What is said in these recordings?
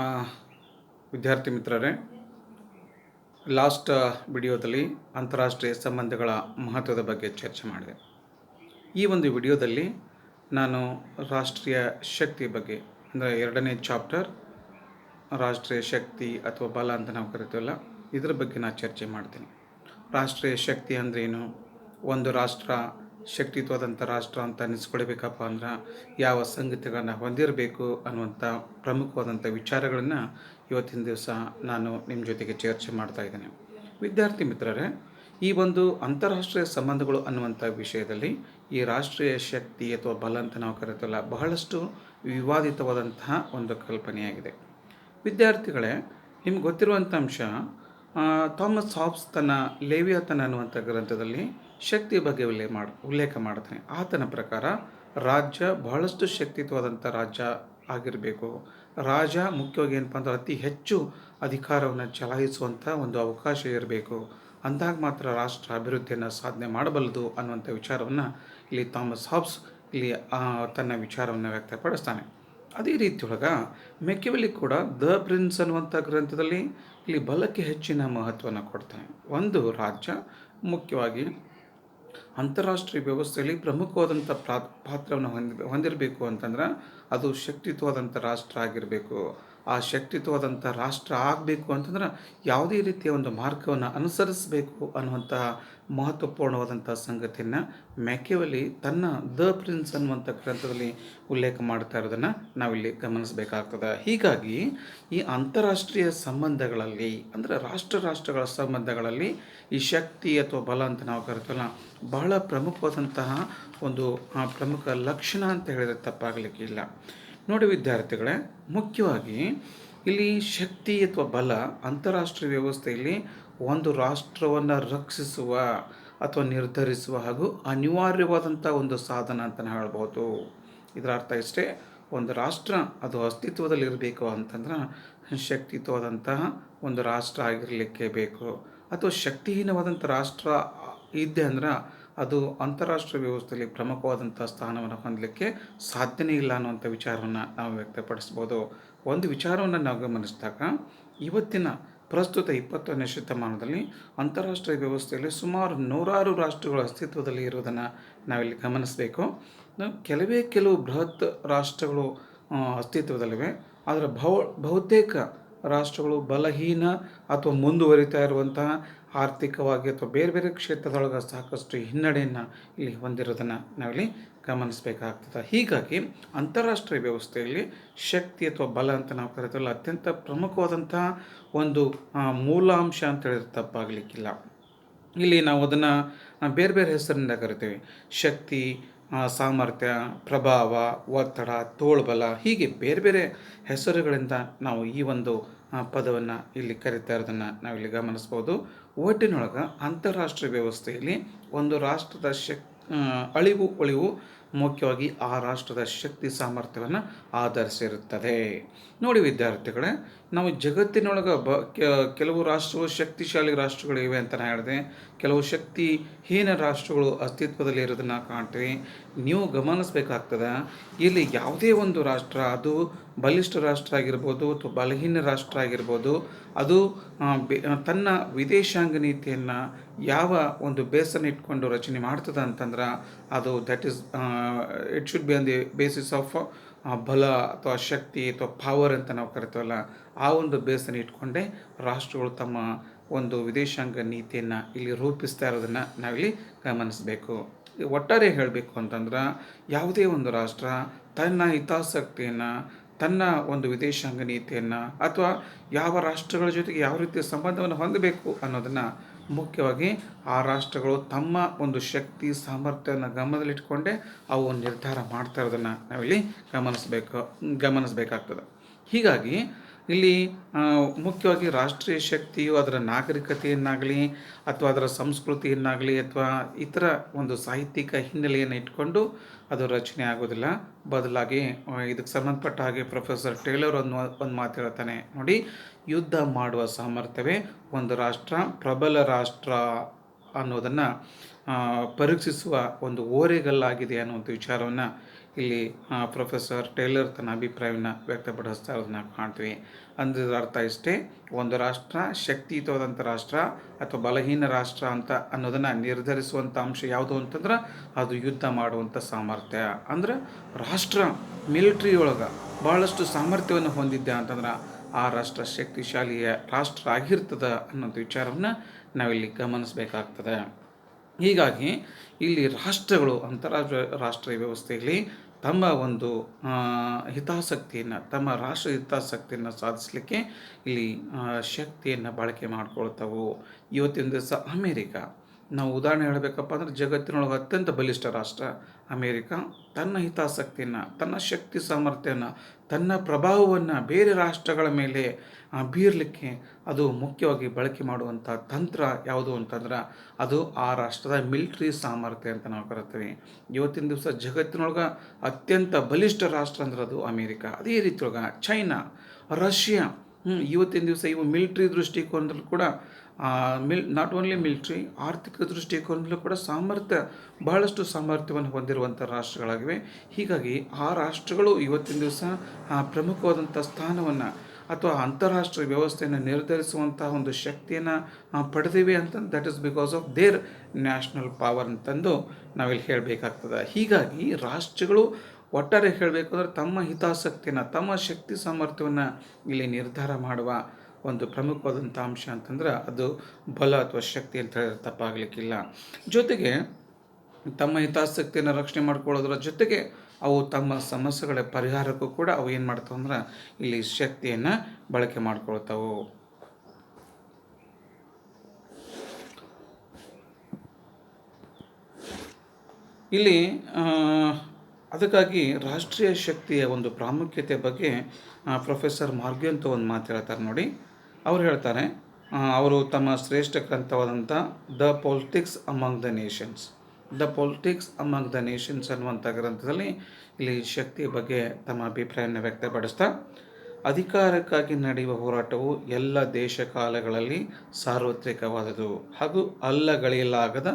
ಆ, ವಿದ್ಯಾರ್ಥಿ ಮಿತ್ರರೇ, ಲಾಸ್ಟ್ ವಿಡಿಯೋದಲ್ಲಿ ಅಂತಾರಾಷ್ಟ್ರೀಯ ಸಂಬಂಧಗಳ ಮಹತ್ವದ ಬಗ್ಗೆ ಚರ್ಚೆ ಮಾಡಿದೆ. ಈ ಒಂದು ವಿಡಿಯೋದಲ್ಲಿ ನಾನು ರಾಷ್ಟ್ರೀಯ ಶಕ್ತಿ ಬಗ್ಗೆ, ಅಂದರೆ ಎರಡನೇ ಚಾಪ್ಟರ್ ರಾಷ್ಟ್ರೀಯ ಶಕ್ತಿ ಅಥವಾ ಬಲ ಅಂತ ನಾವು ಕರಿತೀವಲ್ಲ, ಇದರ ಬಗ್ಗೆ ನಾನು ಚರ್ಚೆ ಮಾಡ್ತೀನಿ. ರಾಷ್ಟ್ರೀಯ ಶಕ್ತಿ ಅಂದರೆ ಏನು, ಒಂದು ರಾಷ್ಟ್ರ ಶಕ್ತಿತ್ವದಂಥ ರಾಷ್ಟ್ರ ಅಂತ ಅನ್ನಿಸ್ಕೊಳ್ಬೇಕಪ್ಪ ಅಂದ್ರೆ ಯಾವ ಸಂಗತಿಗಳನ್ನು ಹೊಂದಿರಬೇಕು ಅನ್ನುವಂಥ ಪ್ರಮುಖವಾದಂಥ ವಿಚಾರಗಳನ್ನು ಇವತ್ತಿನ ದಿವಸ ನಾನು ನಿಮ್ಮ ಜೊತೆಗೆ ಚರ್ಚೆ ಮಾಡ್ತಾ ಇದ್ದೇನೆ. ವಿದ್ಯಾರ್ಥಿ ಮಿತ್ರರೇ, ಈ ಒಂದು ಅಂತಾರಾಷ್ಟ್ರೀಯ ಸಂಬಂಧಗಳು ಅನ್ನುವಂಥ ವಿಷಯದಲ್ಲಿ ಈ ರಾಷ್ಟ್ರೀಯ ಶಕ್ತಿ ಅಥವಾ ಬಲ ಅಂತ ನಾವು ಕರಿತೀವಲ್ಲ, ಬಹಳಷ್ಟು ವಿವಾದಿತವಾದಂತಹ ಒಂದು ಕಲ್ಪನೆಯಾಗಿದೆ. ವಿದ್ಯಾರ್ಥಿಗಳೇ, ನಿಮ್ಗೆ ಗೊತ್ತಿರುವಂಥ ಅಂಶ, ಥಾಮಸ್ ಹಾಬ್ಸ್ ತನ್ನ ಲೇವಿಯಾತನ ಅನ್ನುವಂಥ ಗ್ರಂಥದಲ್ಲಿ ಶಕ್ತಿಯ ಬಗ್ಗೆ ಉಲ್ಲೇಖ ಮಾಡ್ತಾನೆ. ಆತನ ಪ್ರಕಾರ ರಾಜ್ಯ ಬಹಳಷ್ಟು ಶಕ್ತಿತ್ವವಾದಂಥ ರಾಜ್ಯ ಆಗಿರಬೇಕು. ರಾಜ ಮುಖ್ಯವಾಗಿ ಏನಪ್ಪ ಅಂದ್ರೆ ಅತಿ ಹೆಚ್ಚು ಅಧಿಕಾರವನ್ನು ಚಲಾಯಿಸುವಂಥ ಒಂದು ಅವಕಾಶ ಇರಬೇಕು. ಅಂದಾಗ ಮಾತ್ರ ರಾಷ್ಟ್ರ ಅಭಿವೃದ್ಧಿಯನ್ನು ಸಾಧನೆ ಮಾಡಬಲ್ಲದು ಅನ್ನುವಂಥ ವಿಚಾರವನ್ನು ಇಲ್ಲಿ ಥಾಮಸ್ ಹಾಬ್ಸ್ ಇಲ್ಲಿ ತನ್ನ ವಿಚಾರವನ್ನು ವ್ಯಕ್ತಪಡಿಸ್ತಾನೆ. ಅದೇ ರೀತಿಯೊಳಗೆ ಮೆಕ್ಯಾವೆಲಿ ಕೂಡ ದ ಪ್ರಿನ್ಸ್ ಅನ್ನುವಂಥ ಗ್ರಂಥದಲ್ಲಿ ಇಲ್ಲಿ ಬಲಕ್ಕೆ ಹೆಚ್ಚಿನ ಮಹತ್ವವನ್ನು ಕೊಡ್ತಾನೆ. ಒಂದು ರಾಜ್ಯ ಮುಖ್ಯವಾಗಿ ಅಂತಾರಾಷ್ಟ್ರೀಯ ವ್ಯವಸ್ಥೆಯಲ್ಲಿ ಪ್ರಮುಖವಾದಂಥ ಪಾತ್ರವನ್ನು ಹೊಂದಿರಬೇಕು ಅಂತಂದ್ರೆ ಅದು ಶಕ್ತಿತ್ವವಾದಂಥ ರಾಷ್ಟ್ರ ಆಗಿರಬೇಕು. ಆ ಶಕ್ತಿತ್ವವಾದಂಥ ರಾಷ್ಟ್ರ ಆಗಬೇಕು ಅಂತಂದ್ರೆ ಯಾವುದೇ ರೀತಿಯ ಒಂದು ಮಾರ್ಗವನ್ನು ಅನುಸರಿಸಬೇಕು ಅನ್ನುವಂತಹ ಮಹತ್ವಪೂರ್ಣವಾದಂಥ ಸಂಗತಿಯನ್ನು ಮ್ಯಾಕಿಯಾವೆಲ್ಲಿ ತನ್ನ ದ ಪ್ರಿನ್ಸ್ ಅನ್ನುವಂಥ ಗ್ರಂಥದಲ್ಲಿ ಉಲ್ಲೇಖ ಮಾಡ್ತಾ ಇರೋದನ್ನು ನಾವಿಲ್ಲಿ ಗಮನಿಸಬೇಕಾಗ್ತದೆ. ಹೀಗಾಗಿ ಈ ಅಂತಾರಾಷ್ಟ್ರೀಯ ಸಂಬಂಧಗಳಲ್ಲಿ, ಅಂದರೆ ರಾಷ್ಟ್ರಗಳ ಸಂಬಂಧಗಳಲ್ಲಿ ಈ ಶಕ್ತಿ ಅಥವಾ ಬಲ ಅಂತ ನಾವು ಕರಿತೀವಲ್ಲ, ಬಹಳ ಪ್ರಮುಖವಾದಂತಹ ಒಂದು ಪ್ರಮುಖ ಲಕ್ಷಣ ಅಂತ ಹೇಳಿದರೆ ತಪ್ಪಾಗಲಿಕ್ಕಿಲ್ಲ. ನೋಡಿ ವಿದ್ಯಾರ್ಥಿಗಳೇ, ಮುಖ್ಯವಾಗಿ ಇಲ್ಲಿ ಶಕ್ತಿ ಅಥವಾ ಬಲ ಅಂತಾರಾಷ್ಟ್ರೀಯ ವ್ಯವಸ್ಥೆಯಲ್ಲಿ ಒಂದು ರಾಷ್ಟ್ರವನ್ನು ರಕ್ಷಿಸುವ ಅಥವಾ ನಿರ್ಧರಿಸುವ ಹಾಗೂ ಅನಿವಾರ್ಯವಾದಂಥ ಒಂದು ಸಾಧನ ಅಂತಲೇ ಹೇಳ್ಬೋದು. ಇದರ ಅರ್ಥ ಇಷ್ಟೇ, ಒಂದು ರಾಷ್ಟ್ರ ಅದು ಅಸ್ತಿತ್ವದಲ್ಲಿರಬೇಕು ಅಂತಂದ್ರೆ ಶಕ್ತಿತ್ವವಾದಂತಹ ಒಂದು ರಾಷ್ಟ್ರ ಆಗಿರಲಿಕ್ಕೆ ಬೇಕು. ಅಥವಾ ಶಕ್ತಿಹೀನವಾದಂಥ ರಾಷ್ಟ್ರ ಇದ್ದೆ ಅಂದ್ರೆ ಅದು ಅಂತಾರಾಷ್ಟ್ರೀಯ ವ್ಯವಸ್ಥೆಯಲ್ಲಿ ಪ್ರಮುಖವಾದಂಥ ಸ್ಥಾನವನ್ನು ಹೊಂದಲಿಕ್ಕೆ ಸಾಧ್ಯನೇ ಇಲ್ಲ ಅನ್ನುವಂಥ ವಿಚಾರವನ್ನು ನಾವು ವ್ಯಕ್ತಪಡಿಸ್ಬೋದು. ಒಂದು ವಿಚಾರವನ್ನು ನಾವು ಗಮನಿಸಿದಾಗ, ಇವತ್ತಿನ ಪ್ರಸ್ತುತ 21ನೇ ಶತಮಾನದಲ್ಲಿ ಅಂತಾರಾಷ್ಟ್ರೀಯ ವ್ಯವಸ್ಥೆಯಲ್ಲಿ ಸುಮಾರು 100 ರಾಷ್ಟ್ರಗಳು ಅಸ್ತಿತ್ವದಲ್ಲಿ ಇರುವುದನ್ನು ನಾವಿಲ್ಲಿ ಗಮನಿಸಬೇಕು. ಕೆಲವು ಬೃಹತ್ ರಾಷ್ಟ್ರಗಳು ಅಸ್ತಿತ್ವದಲ್ಲಿವೆ, ಆದರೆ ಬಹುತೇಕ ರಾಷ್ಟ್ರಗಳು ಬಲಹೀನ ಅಥವಾ ಮುಂದುವರಿತಾ ಇರುವಂತಹ ಆರ್ಥಿಕವಾಗಿ ಅಥವಾ ಬೇರೆ ಬೇರೆ ಕ್ಷೇತ್ರದೊಳಗೆ ಸಾಕಷ್ಟು ಹಿನ್ನಡೆಯನ್ನು ಇಲ್ಲಿ ಹೊಂದಿರೋದನ್ನು ನಾವಿಲ್ಲಿ ಗಮನಿಸಬೇಕಾಗ್ತದೆ. ಹೀಗಾಗಿ ಅಂತಾರಾಷ್ಟ್ರೀಯ ವ್ಯವಸ್ಥೆಯಲ್ಲಿ ಶಕ್ತಿ ಅಥವಾ ಬಲ ಅಂತ ನಾವು ಕರಿತೀವಲ್ಲ, ಅತ್ಯಂತ ಪ್ರಮುಖವಾದಂತಹ ಒಂದು ಮೂಲಾಂಶ ಅಂತ ಹೇಳಿದ್ರೆ ತಪ್ಪಾಗಲಿಕ್ಕಿಲ್ಲ. ಇಲ್ಲಿ ನಾವು ಅದನ್ನು ಬೇರೆ ಬೇರೆ ಹೆಸರಿನಿಂದ ಕರಿತೀವಿ. ಶಕ್ತಿ, ಸಾಮರ್ಥ್ಯ, ಪ್ರಭಾವ, ಒತ್ತಡ, ತೋಳ್ಬಲ, ಹೀಗೆ ಬೇರೆ ಬೇರೆ ಹೆಸರುಗಳಿಂದ ನಾವು ಈ ಒಂದು ಪದವನ್ನು ಇಲ್ಲಿ ಕರಿತಾ ಇರೋದನ್ನು ನಾವಿಲ್ಲಿ ಗಮನಿಸ್ಬೋದು. ಒಟ್ಟಿನೊಳಗೆ ಅಂತಾರಾಷ್ಟ್ರೀಯ ವ್ಯವಸ್ಥೆಯಲ್ಲಿ ಒಂದು ರಾಷ್ಟ್ರದ ಅಳಿವು ಮುಖ್ಯವಾಗಿ ಆ ರಾಷ್ಟ್ರದ ಶಕ್ತಿ ಸಾಮರ್ಥ್ಯವನ್ನು ಆಧರಿಸಿರುತ್ತದೆ. ನೋಡಿ ವಿದ್ಯಾರ್ಥಿಗಳೇ, ನಾವು ಜಗತ್ತಿನೊಳಗೆ ಕೆಲವು ರಾಷ್ಟ್ರಗಳು ಶಕ್ತಿಶಾಲಿ ರಾಷ್ಟ್ರಗಳು ಇವೆ ಅಂತ ನಾನು ಹೇಳಿದೆ, ಕೆಲವು ಶಕ್ತಿಹೀನ ರಾಷ್ಟ್ರಗಳು ಅಸ್ತಿತ್ವದಲ್ಲಿ ಇರೋದನ್ನು ಕಾಣ್ತೀವಿ. ನೀವು ಗಮನಿಸಬೇಕಾಗ್ತದೆ, ಇಲ್ಲಿ ಯಾವುದೇ ಒಂದು ರಾಷ್ಟ್ರ ಅದು ಬಲಿಷ್ಠ ರಾಷ್ಟ್ರ ಆಗಿರ್ಬೋದು ಅಥವಾ ಬಲಹೀನ ರಾಷ್ಟ್ರ ಆಗಿರ್ಬೋದು, ಅದು ತನ್ನ ವಿದೇಶಾಂಗ ನೀತಿಯನ್ನು ಯಾವ ಒಂದು ಬೇಸನ್ನು ಇಟ್ಕೊಂಡು ರಚನೆ ಮಾಡ್ತದೆ ಅಂತಂದ್ರೆ ಅದು it should be on the basis of ಬಲ ಅಥವಾ ಶಕ್ತಿ ಅಥವಾ ಪವರ್ ಅಂತ ನಾವು ಕರಿತೀವಲ್ಲ, ಆ ಒಂದು ಬೇಸನ್ನು ಇಟ್ಕೊಂಡೇ ರಾಷ್ಟ್ರಗಳು ತಮ್ಮ ಒಂದು ವಿದೇಶಾಂಗ ನೀತಿಯನ್ನು ಇಲ್ಲಿ ರೂಪಿಸ್ತಾ ಇರೋದನ್ನು ನಾವಿಲ್ಲಿ ಗಮನಿಸಬೇಕು. ಒಟ್ಟಾರೆ ಹೇಳಬೇಕು ಅಂತಂದ್ರೆ ಯಾವುದೇ ಒಂದು ರಾಷ್ಟ್ರ ತನ್ನ ಹಿತಾಸಕ್ತಿಯನ್ನು, ತನ್ನ ಒಂದು ವಿದೇಶಾಂಗ ನೀತಿಯನ್ನು ಅಥವಾ ಯಾವ ರಾಷ್ಟ್ರಗಳ ಜೊತೆಗೆ ಯಾವ ರೀತಿಯ ಸಂಬಂಧವನ್ನು ಹೊಂದಬೇಕು ಅನ್ನೋದನ್ನು ಮುಖ್ಯವಾಗಿ ಆ ರಾಷ್ಟ್ರಗಳು ತಮ್ಮ ಒಂದು ಶಕ್ತಿ ಸಾಮರ್ಥ್ಯವನ್ನು ಗಮನದಲ್ಲಿಟ್ಕೊಂಡೇ ಅವು ನಿರ್ಧಾರ ಮಾಡ್ತಾ ಇರೋದನ್ನು ನಾವಿಲ್ಲಿ ಗಮನಿಸಬೇಕಾಗ್ತದೆ. ಹೀಗಾಗಿ ಇಲ್ಲಿ ಮುಖ್ಯವಾಗಿ ರಾಷ್ಟ್ರೀಯ ಶಕ್ತಿಯು ಅದರ ನಾಗರಿಕತೆಯನ್ನಾಗಲಿ ಅಥವಾ ಅದರ ಸಂಸ್ಕೃತಿಯನ್ನಾಗಲಿ ಅಥವಾ ಇತರ ಒಂದು ಸಾಹಿತ್ಯಿಕ ಹಿನ್ನೆಲೆಯನ್ನು ಇಟ್ಕೊಂಡು ಅದು ರಚನೆ ಆಗೋದಿಲ್ಲ. ಬದಲಾಗಿ ಇದಕ್ಕೆ ಸಂಬಂಧಪಟ್ಟ ಹಾಗೆ ಪ್ರೊಫೆಸರ್ ಟೇಲರ್ ಒಂದು ಮಾತು ಹೇಳ್ತಾನೆ ನೋಡಿ, ಯುದ್ಧ ಮಾಡುವ ಸಾಮರ್ಥ್ಯವೇ ಒಂದು ರಾಷ್ಟ್ರ ಪ್ರಬಲ ರಾಷ್ಟ್ರ ಅನ್ನೋದನ್ನು ಪರೀಕ್ಷಿಸುವ ಒಂದು ಓರೆಗಲ್ಲಾಗಿದೆ ಅನ್ನುವಂಥ ವಿಚಾರವನ್ನು ಇಲ್ಲಿ ಪ್ರೊಫೆಸರ್ ಟೇಲರ್ ತನ್ನ ಅಭಿಪ್ರಾಯವನ್ನು ವ್ಯಕ್ತಪಡಿಸ್ತಾ ಇರೋದನ್ನ ಕಾಣ್ತೀವಿ. ಅಂದ್ರೆ ಅರ್ಥ ಇಷ್ಟೇ, ಒಂದು ರಾಷ್ಟ್ರ ಶಕ್ತಿಯುತವಾದಂಥ ರಾಷ್ಟ್ರ ಅಥವಾ ಬಲಹೀನ ರಾಷ್ಟ್ರ ಅಂತ ಅನ್ನೋದನ್ನು ನಿರ್ಧರಿಸುವಂಥ ಅಂಶ ಯಾವುದು ಅಂತಂದ್ರೆ ಅದು ಯುದ್ಧ ಮಾಡುವಂಥ ಸಾಮರ್ಥ್ಯ. ಅಂದ್ರೆ ರಾಷ್ಟ್ರ ಮಿಲಿಟ್ರಿ ಒಳಗೆ ಭಾಳಷ್ಟು ಸಾಮರ್ಥ್ಯವನ್ನು ಹೊಂದಿದ್ದೆ ಅಂತಂದ್ರೆ ಆ ರಾಷ್ಟ್ರ ಶಕ್ತಿಶಾಲಿಯ ರಾಷ್ಟ್ರ ಆಗಿರ್ತದೆ ಅನ್ನೋಂಥ ವಿಚಾರವನ್ನು ನಾವಿಲ್ಲಿ ಗಮನಿಸಬೇಕಾಗ್ತದೆ. ಹೀಗಾಗಿ ಇಲ್ಲಿ ರಾಷ್ಟ್ರಗಳು ಅಂತಾರಾಷ್ಟ್ರೀಯ ವ್ಯವಸ್ಥೆಯಲ್ಲಿ ತಮ್ಮ ಒಂದು ಹಿತಾಸಕ್ತಿಯನ್ನು, ತಮ್ಮ ರಾಷ್ಟ್ರ ಹಿತಾಸಕ್ತಿಯನ್ನು ಸಾಧಿಸಲಿಕ್ಕೆ ಇಲ್ಲಿ ಶಕ್ತಿಯನ್ನು ಬಳಕೆ ಮಾಡ್ಕೊಳ್ತಾವೆ. ಇವತ್ತಿನ ದಿವಸ ಅಮೇರಿಕಾ, ನಾವು ಉದಾಹರಣೆ ಹೇಳಬೇಕಪ್ಪ ಅಂದ್ರೆ ಜಗತ್ತಿನೊಳಗೆ ಅತ್ಯಂತ ಬಲಿಷ್ಠ ರಾಷ್ಟ್ರ ಅಮೇರಿಕಾ ತನ್ನ ಹಿತಾಸಕ್ತಿಯನ್ನು, ತನ್ನ ಶಕ್ತಿ ಸಾಮರ್ಥ್ಯವನ್ನು, ತನ್ನ ಪ್ರಭಾವವನ್ನು ಬೇರೆ ರಾಷ್ಟ್ರಗಳ ಮೇಲೆ ಬೀರಲಿಕ್ಕೆ ಅದು ಮುಖ್ಯವಾಗಿ ಬಳಕೆ ಮಾಡುವಂಥ ತಂತ್ರ ಯಾವುದು ಅಂತಂದ್ರೆ ಅದು ಆ ರಾಷ್ಟ್ರದ ಮಿಲಿಟ್ರಿ ಸಾಮರ್ಥ್ಯ ಅಂತ ನಾವು ಕರಿತೀವಿ. ಇವತ್ತಿನ ದಿವಸ ಜಗತ್ತಿನೊಳಗೆ ಅತ್ಯಂತ ಬಲಿಷ್ಠ ರಾಷ್ಟ್ರ ಅಂದ್ರೆ ಅದು ಅಮೇರಿಕಾ. ಅದೇ ರೀತಿಯೊಳಗೆ ಚೈನಾ, ರಷ್ಯಾ, ಇವತ್ತಿನ ದಿವಸ ಇವು ಮಿಲಿಟ್ರಿ ದೃಷ್ಟಿಕೋನದಲ್ಲೂ ಕೂಡ ನಾಟ್ ಓನ್ಲಿ ಮಿಲಿಟ್ರಿ, ಆರ್ಥಿಕ ದೃಷ್ಟಿಕೋನದಲ್ಲೂ ಕೂಡ ಬಹಳಷ್ಟು ಸಾಮರ್ಥ್ಯವನ್ನು ಹೊಂದಿರುವಂಥ ರಾಷ್ಟ್ರಗಳಾಗಿವೆ. ಹೀಗಾಗಿ ಆ ರಾಷ್ಟ್ರಗಳು ಇವತ್ತಿನ ದಿವಸ ಪ್ರಮುಖವಾದಂಥ ಸ್ಥಾನವನ್ನು ಅಥವಾ ಅಂತಾರಾಷ್ಟ್ರೀಯ ವ್ಯವಸ್ಥೆಯನ್ನು ನಿರ್ಧರಿಸುವಂತಹ ಒಂದು ಶಕ್ತಿಯನ್ನು ಪಡೆದಿವೆ ಅಂತ that is because of their national power ಅಂತಂದು ನಾವಿಲ್ಲಿ ಹೇಳಬೇಕಾಗ್ತದೆ. ಹೀಗಾಗಿ ರಾಷ್ಟ್ರಗಳು ಒಟ್ಟಾರೆ ಹೇಳಬೇಕು ಅಂದರೆ ತಮ್ಮ ಹಿತಾಸಕ್ತಿಯನ್ನು, ತಮ್ಮ ಶಕ್ತಿ ಸಾಮರ್ಥ್ಯವನ್ನು ಇಲ್ಲಿ ನಿರ್ಧಾರ ಮಾಡುವ ಒಂದು ಪ್ರಮುಖವಾದಂಥ ಅಂಶ ಅಂತಂದ್ರೆ ಅದು ಬಲ ಅಥವಾ ಶಕ್ತಿ ಅಂತ ಹೇಳಿದ್ರೆ ತಪ್ಪಾಗಲಿಕ್ಕಿಲ್ಲ. ಜೊತೆಗೆ ತಮ್ಮ ಹಿತಾಸಕ್ತಿಯನ್ನು ರಕ್ಷಣೆ ಮಾಡ್ಕೊಳ್ಳೋದ್ರ ಜೊತೆಗೆ ಅವು ತಮ್ಮ ಸಮಸ್ಯೆಗಳ ಪರಿಹಾರಕ್ಕೂ ಕೂಡ ಅವು ಏನು ಮಾಡ್ತಾವೆ ಅಂದ್ರೆ ಇಲ್ಲಿ ಶಕ್ತಿಯನ್ನು ಬಳಕೆ ಮಾಡ್ಕೊಳ್ತಾವೆ. ಇಲ್ಲಿ ಅದಕ್ಕಾಗಿ ರಾಷ್ಟ್ರೀಯ ಶಕ್ತಿಯ ಒಂದು ಪ್ರಾಮುಖ್ಯತೆ ಬಗ್ಗೆ ಪ್ರೊಫೆಸರ್ ಮಾರ್ಗೆಂಟೊ ಒಂದು ಮಾತು ಹೇಳ್ತಾರೆ ನೋಡಿ. ಅವ್ರು ಹೇಳ್ತಾರೆ, ಅವರು ತಮ್ಮ ಶ್ರೇಷ್ಠ ಗ್ರಂಥವಾದಂಥ the politics among the nations ಅನ್ನುವಂಥ ಗ್ರಂಥದಲ್ಲಿ ಇಲ್ಲಿ ಶಕ್ತಿಯ ಬಗ್ಗೆ ತಮ್ಮ ಅಭಿಪ್ರಾಯವನ್ನು ವ್ಯಕ್ತಪಡಿಸ್ತಾ, ಅಧಿಕಾರಕ್ಕಾಗಿ ನಡೆಯುವ ಹೋರಾಟವು ಎಲ್ಲ ದೇಶ ಕಾಲಗಳಲ್ಲಿ ಸಾರ್ವತ್ರಿಕವಾದದು ಹಾಗೂ ಅಲ್ಲಗಳೆಯಲಾಗದ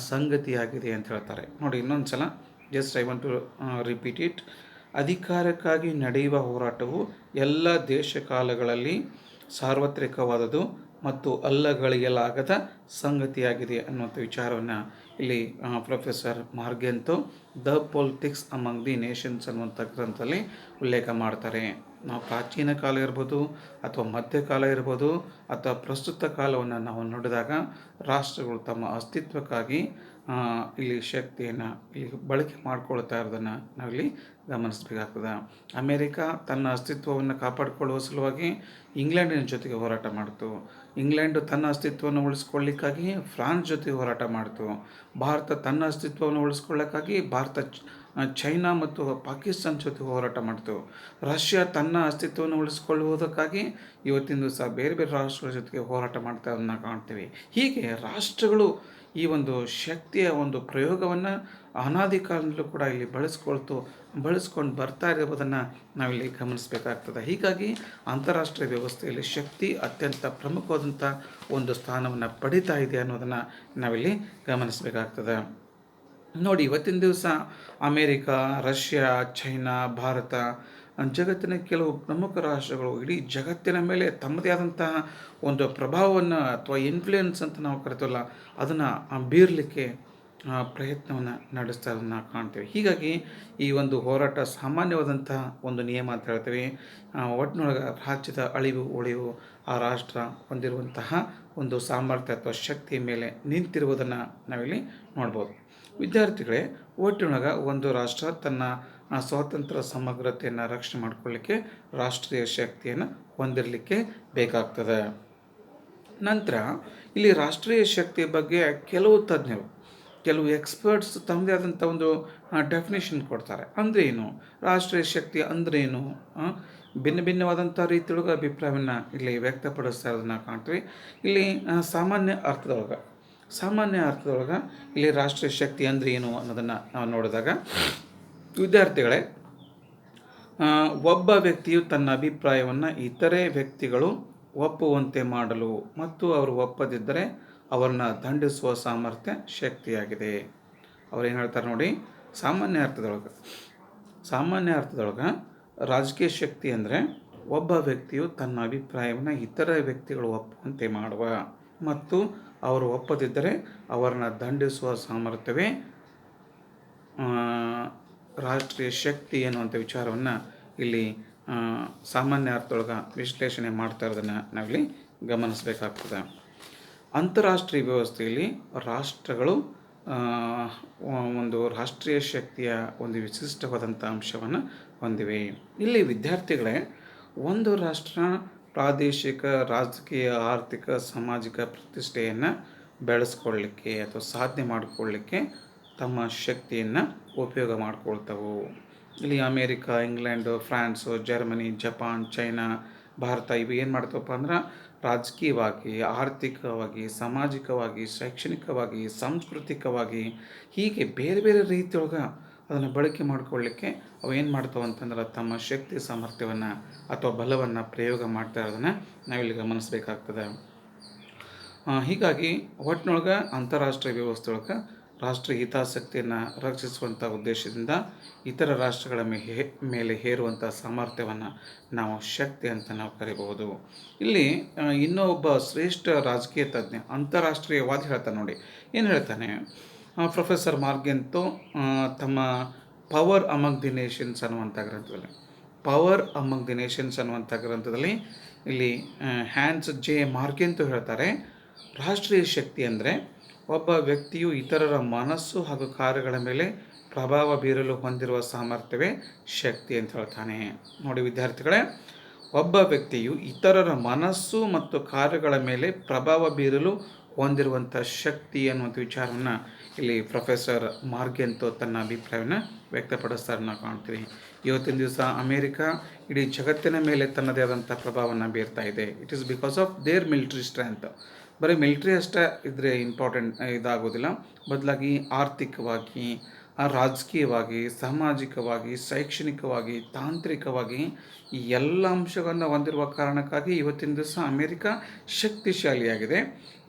ಸಂಗತಿಯಾಗಿದೆ ಅಂತ ಹೇಳ್ತಾರೆ ನೋಡಿ. ಇನ್ನೊಂದು ಸಲ just I want to repeat it. ಅಧಿಕಾರಕ್ಕಾಗಿ ನಡೆಯುವ ಹೋರಾಟವು ಎಲ್ಲ ದೇಶ ಕಾಲಗಳಲ್ಲಿ ಸಾರ್ವತ್ರಿಕವಾದದು ಮತ್ತು ಅಲ್ಲಗಳೆಯಲಾಗದ ಸಂಗತಿಯಾಗಿದೆ ಅನ್ನುವಂಥ ವಿಚಾರವನ್ನು ಇಲ್ಲಿ professor Morgenthau the politics among the nations ಅನ್ನುವಂಥ ಗ್ರಂಥದಲ್ಲಿ ಉಲ್ಲೇಖ ಮಾಡ್ತಾರೆ. ನಾವು ಪ್ರಾಚೀನ ಕಾಲ ಇರ್ಬೋದು ಅಥವಾ ಮಧ್ಯಕಾಲ ಇರ್ಬೋದು ಅಥವಾ ಪ್ರಸ್ತುತ ಕಾಲವನ್ನು ನಾವು ನೋಡಿದಾಗ ರಾಷ್ಟ್ರಗಳು ತಮ್ಮ ಅಸ್ತಿತ್ವಕ್ಕಾಗಿ ಇಲ್ಲಿ ಶಕ್ತಿಯನ್ನು ಇಲ್ಲಿ ಬಳಕೆ ಮಾಡ್ಕೊಳ್ತಾ ಇರೋದನ್ನು ನಾವಿಲ್ಲಿ ಗಮನಿಸಬೇಕಾಗ್ತದೆ. ಅಮೇರಿಕಾ ತನ್ನ ಅಸ್ತಿತ್ವವನ್ನು ಕಾಪಾಡಿಕೊಳ್ಳುವ ಸಲುವಾಗಿ ಇಂಗ್ಲೆಂಡಿನ ಜೊತೆಗೆ ಹೋರಾಟ ಮಾಡ್ತು. ಇಂಗ್ಲೆಂಡು ತನ್ನ ಅಸ್ತಿತ್ವವನ್ನು ಉಳಿಸ್ಕೊಳ್ಳಿಕ್ಕಾಗಿ ಫ್ರಾನ್ಸ್ ಜೊತೆಗೆ ಹೋರಾಟ ಮಾಡ್ತು. ಭಾರತ ತನ್ನ ಅಸ್ತಿತ್ವವನ್ನು ಉಳಿಸ್ಕೊಳ್ಳೋಕ್ಕಾಗಿ ಚೈನಾ ಮತ್ತು ಪಾಕಿಸ್ತಾನ ಜೊತೆ ಹೋರಾಟ ಮಾಡ್ತು. ರಷ್ಯಾ ತನ್ನ ಅಸ್ತಿತ್ವವನ್ನು ಉಳಿಸ್ಕೊಳ್ಳುವುದಕ್ಕಾಗಿ ಇವತ್ತಿನ ದಿವಸ ಬೇರೆ ಬೇರೆ ರಾಷ್ಟ್ರಗಳ ಜೊತೆಗೆ ಹೋರಾಟ ಮಾಡ್ತಾ ಅದನ್ನು ಕಾಣ್ತೀವಿ. ಹೀಗೆ ರಾಷ್ಟ್ರಗಳು ಈ ಒಂದು ಶಕ್ತಿಯ ಒಂದು ಪ್ರಯೋಗವನ್ನು ಅನಾದಿ ಕಾಲದಲ್ಲೂ ಕೂಡ ಇಲ್ಲಿ ಬಳಸ್ಕೊಂಡು ಬರ್ತಾ ಇರೋದನ್ನು ನಾವಿಲ್ಲಿ ಗಮನಿಸಬೇಕಾಗ್ತದೆ. ಹೀಗಾಗಿ ಅಂತಾರಾಷ್ಟ್ರೀಯ ವ್ಯವಸ್ಥೆಯಲ್ಲಿ ಶಕ್ತಿ ಅತ್ಯಂತ ಪ್ರಮುಖವಾದಂಥ ಒಂದು ಸ್ಥಾನವನ್ನು ಪಡೀತಾ ಇದೆ ಅನ್ನೋದನ್ನು ನಾವಿಲ್ಲಿ ಗಮನಿಸಬೇಕಾಗ್ತದೆ. ನೋಡಿ, ಇವತ್ತಿನ ದಿವಸ ಅಮೇರಿಕಾ, ರಷ್ಯಾ, ಚೈನಾ, ಭಾರತ, ಜಗತ್ತಿನ ಕೆಲವು ಪ್ರಮುಖ ರಾಷ್ಟ್ರಗಳು ಇಡೀ ಜಗತ್ತಿನ ಮೇಲೆ ತಮ್ಮದೇ ಆದಂತಹ ಒಂದು ಪ್ರಭಾವವನ್ನು ಅಥವಾ ಇನ್ಫ್ಲೂಯೆನ್ಸ್ ಅಂತ ನಾವು ಕರಿತೀವಲ್ಲ ಅದನ್ನು ಬೀರಲಿಕ್ಕೆ ಪ್ರಯತ್ನವನ್ನು ನಡೆಸ್ತಾ ಇರೋದನ್ನು ಕಾಣ್ತೀವಿ. ಹೀಗಾಗಿ ಈ ಒಂದು ಹೋರಾಟ ಸಾಮಾನ್ಯವಾದಂತಹ ಒಂದು ನಿಯಮ ಅಂತ ಹೇಳ್ತೀವಿ. ಒಟ್ಟಿನೊಳಗೆ ರಾಜ್ಯದ ಅಳಿವು ಉಳಿವು ಆ ರಾಷ್ಟ್ರ ಹೊಂದಿರುವಂತಹ ಒಂದು ಸಾಮರ್ಥ್ಯ ಅಥವಾ ಶಕ್ತಿಯ ಮೇಲೆ ನಿಂತಿರುವುದನ್ನು ನಾವಿಲ್ಲಿ ನೋಡ್ಬೋದು. ವಿದ್ಯಾರ್ಥಿಗಳೇ, ಒಟ್ಟಿನೊಳಗೆ ಒಂದು ರಾಷ್ಟ್ರ ತನ್ನ ಸ್ವಾತಂತ್ರ್ಯ ಸಮಗ್ರತೆಯನ್ನು ರಕ್ಷಣೆ ಮಾಡಿಕೊಳ್ಳಿಕ್ಕೆ ರಾಷ್ಟ್ರೀಯ ಶಕ್ತಿಯನ್ನು ಹೊಂದಿರಲಿಕ್ಕೆ ಬೇಕಾಗ್ತದೆ. ನಂತರ ಇಲ್ಲಿ ರಾಷ್ಟ್ರೀಯ ಶಕ್ತಿಯ ಬಗ್ಗೆ ಕೆಲವು ಎಕ್ಸ್ಪರ್ಟ್ಸ್ ತಮ್ಮದೇ ಆದಂಥ ಒಂದು ಡೆಫಿನೇಷನ್ ಕೊಡ್ತಾರೆ. ಅಂದರೆ ಏನು ರಾಷ್ಟ್ರೀಯ ಶಕ್ತಿ ಅಂದರೆ ಏನು, ಭಿನ್ನವಾದಂಥ ರೀತಿಯೊಳಗೆ ಅಭಿಪ್ರಾಯವನ್ನು ಇಲ್ಲಿ ವ್ಯಕ್ತಪಡಿಸ್ತಾ ಇರೋದನ್ನು ಕಾಣ್ತೀವಿ. ಇಲ್ಲಿ ಸಾಮಾನ್ಯ ಅರ್ಥದೊಳಗೆ ಇಲ್ಲಿ ರಾಷ್ಟ್ರೀಯ ಶಕ್ತಿ ಅಂದರೆ ಏನು ಅನ್ನೋದನ್ನು ನಾವು ನೋಡಿದಾಗ, ವಿದ್ಯಾರ್ಥಿಗಳೇ, ಒಬ್ಬ ವ್ಯಕ್ತಿಯು ತನ್ನ ಅಭಿಪ್ರಾಯವನ್ನು ಇತರೆ ವ್ಯಕ್ತಿಗಳು ಒಪ್ಪುವಂತೆ ಮಾಡಲು ಮತ್ತು ಅವರು ಒಪ್ಪದಿದ್ದರೆ ಅವರನ್ನು ದಂಡಿಸುವ ಸಾಮರ್ಥ್ಯ ಶಕ್ತಿಯಾಗಿದೆ. ಅವ್ರೇನು ಹೇಳ್ತಾರೆ ನೋಡಿ, ಸಾಮಾನ್ಯ ಅರ್ಥದೊಳಗೆ ಸಾಮಾನ್ಯ ಅರ್ಥದೊಳಗೆ ರಾಜಕೀಯ ಶಕ್ತಿ ಅಂದರೆ ಒಬ್ಬ ವ್ಯಕ್ತಿಯು ತನ್ನ ಅಭಿಪ್ರಾಯವನ್ನು ಇತರ ವ್ಯಕ್ತಿಗಳು ಒಪ್ಪುವಂತೆ ಮಾಡುವ ಮತ್ತು ಅವರು ಒಪ್ಪದಿದ್ದರೆ ಅವರನ್ನು ದಂಡಿಸುವ ಸಾಮರ್ಥ್ಯವೇ ರಾಷ್ಟ್ರೀಯ ಶಕ್ತಿ ಎನ್ನುವಂಥ ವಿಚಾರವನ್ನು ಇಲ್ಲಿ ಸಾಮಾನ್ಯ ಅರ್ಥದೊಳಗೆ ವಿಶ್ಲೇಷಣೆ ಮಾಡ್ತಾ ಇರೋದನ್ನು ನಾವಿಲ್ಲಿ ಗಮನಿಸಬೇಕಾಗ್ತದೆ. ಅಂತಾರಾಷ್ಟ್ರೀಯ ವ್ಯವಸ್ಥೆಯಲ್ಲಿ ರಾಷ್ಟ್ರಗಳು ಒಂದು ರಾಷ್ಟ್ರೀಯ ಶಕ್ತಿಯ ಒಂದು ವಿಶಿಷ್ಟವಾದಂಥ ಅಂಶವನ್ನು ಹೊಂದಿವೆ. ಇಲ್ಲಿ ವಿದ್ಯಾರ್ಥಿಗಳೇ, ಒಂದು ರಾಷ್ಟ್ರ ಪ್ರಾದೇಶಿಕ, ರಾಜಕೀಯ, ಆರ್ಥಿಕ, ಸಾಮಾಜಿಕ ಪ್ರತಿಷ್ಠೆಯನ್ನು ಬೆಳೆಸ್ಕೊಳ್ಳಿಕ್ಕೆ ಅಥವಾ ಸಾಧನೆ ಮಾಡಿಕೊಳ್ಳಿಕ್ಕೆ ತಮ್ಮ ಶಕ್ತಿಯನ್ನು ಉಪಯೋಗ ಮಾಡಿಕೊಳ್ತವೆ. ಇಲ್ಲಿ America, England, prawns, Germany, Japan, China, Bharat ಇವು ಏನು ಮಾಡ್ತವಪ್ಪ ಅಂದ್ರೆ ರಾಜಕೀಯವಾಗಿ, ಆರ್ಥಿಕವಾಗಿ, ಸಾಮಾಜಿಕವಾಗಿ, ಶೈಕ್ಷಣಿಕವಾಗಿ, ಸಾಂಸ್ಕೃತಿಕವಾಗಿ ಹೀಗೆ ಬೇರೆ ಬೇರೆ ರೀತಿಯೊಳಗೆ ಅದನ್ನು ಬಳಕೆ ಮಾಡಿಕೊಳ್ಳಿಕ್ಕೆ ಅವು ಏನು ಮಾಡ್ತಾವೆ ಅಂತಂದ್ರೆ ತಮ್ಮ ಶಕ್ತಿ ಸಾಮರ್ಥ್ಯವನ್ನು ಅಥವಾ ಬಲವನ್ನು ಪ್ರಯೋಗ ಮಾಡ್ತಾ ಇರೋದನ್ನು ನಾವಿಲ್ಲಿ ಗಮನಿಸಬೇಕಾಗ್ತದೆ. ಹೀಗಾಗಿ ಒಟ್ಟಿನೊಳಗೆ ಅಂತಾರಾಷ್ಟ್ರೀಯ ವ್ಯವಸ್ಥೆಯೊಳಗೆ ರಾಷ್ಟ್ರೀಯ ಹಿತಾಸಕ್ತಿಯನ್ನು ರಕ್ಷಿಸುವಂಥ ಉದ್ದೇಶದಿಂದ ಇತರ ರಾಷ್ಟ್ರಗಳ ಮೇಲೆ ಹೇರುವಂಥ ಸಾಮರ್ಥ್ಯವನ್ನು ನಾವು ಶಕ್ತಿ ಅಂತ ನಾವು ಕರಿಬಹುದು. ಇಲ್ಲಿ ಇನ್ನೂ ಒಬ್ಬ ಶ್ರೇಷ್ಠ ರಾಜಕೀಯ ತಜ್ಞ ಅಂತಾರಾಷ್ಟ್ರೀಯವಾದಿ ಹೇಳ್ತಾನೆ ನೋಡಿ. ಏನು ಹೇಳ್ತಾನೆ? ಪ್ರೊಫೆಸರ್ ಮಾರ್ಗೆಂಟೊ ತಮ್ಮ ಪವರ್ ಅಮಂಗ್ ದಿ ನೇಷನ್ಸ್ ಅನ್ನುವಂಥ ಗ್ರಂಥದಲ್ಲಿ ಇಲ್ಲಿ ಹ್ಯಾನ್ಸ್ ಜೆ ಮಾರ್ಗೆಂಟೊ ಹೇಳ್ತಾರೆ, ರಾಷ್ಟ್ರೀಯ ಶಕ್ತಿ ಅಂದರೆ ಒಬ್ಬ ವ್ಯಕ್ತಿಯು ಇತರರ ಮನಸ್ಸು ಹಾಗೂ ಕಾರ್ಯಗಳ ಮೇಲೆ ಪ್ರಭಾವ ಬೀರಲು ಹೊಂದಿರುವ ಸಾಮರ್ಥ್ಯವೇ ಶಕ್ತಿ ಅಂತ ಹೇಳ್ತಾನೆ. ನೋಡಿ ವಿದ್ಯಾರ್ಥಿಗಳೇ, ಒಬ್ಬ ವ್ಯಕ್ತಿಯು ಇತರರ ಮನಸ್ಸು ಮತ್ತು ಕಾರ್ಯಗಳ ಮೇಲೆ ಪ್ರಭಾವ ಬೀರಲು ಹೊಂದಿರುವಂಥ ಶಕ್ತಿ ಅನ್ನುವಂಥ ವಿಚಾರವನ್ನು ಇಲ್ಲಿ ಪ್ರೊಫೆಸರ್ ಮಾರ್ಗೆಂಟೊ ತನ್ನ ಅಭಿಪ್ರಾಯವನ್ನು ವ್ಯಕ್ತಪಡಿಸ್ತಾರೆ ನಾವು ಕಾಣ್ತೀವಿ. ಇವತ್ತಿನ ದಿವಸ ಅಮೇರಿಕಾ ಇಡೀ ಜಗತ್ತಿನ ಮೇಲೆ ತನ್ನದೇ ಆದಂಥ ಪ್ರಭಾವವನ್ನು ಬೀರ್ತಾ ಇದೆ. It is because of their military strength. ಬರೀ ಮಿಲಿಟ್ರಿ ಅಷ್ಟೇ ಇದ್ದರೆ ಇಂಪಾರ್ಟೆಂಟ್ ಇದಾಗೋದಿಲ್ಲ, ಬದಲಾಗಿ ಆರ್ಥಿಕವಾಗಿ, ರಾಜಕೀಯವಾಗಿ, ಸಾಮಾಜಿಕವಾಗಿ, ಶೈಕ್ಷಣಿಕವಾಗಿ, ತಾಂತ್ರಿಕವಾಗಿ ಈ ಎಲ್ಲ ಅಂಶಗಳನ್ನು ಹೊಂದಿರುವ ಕಾರಣಕ್ಕಾಗಿ ಇವತ್ತಿನ ದಿವಸ ಅಮೇರಿಕಾ ಶಕ್ತಿಶಾಲಿಯಾಗಿದೆ.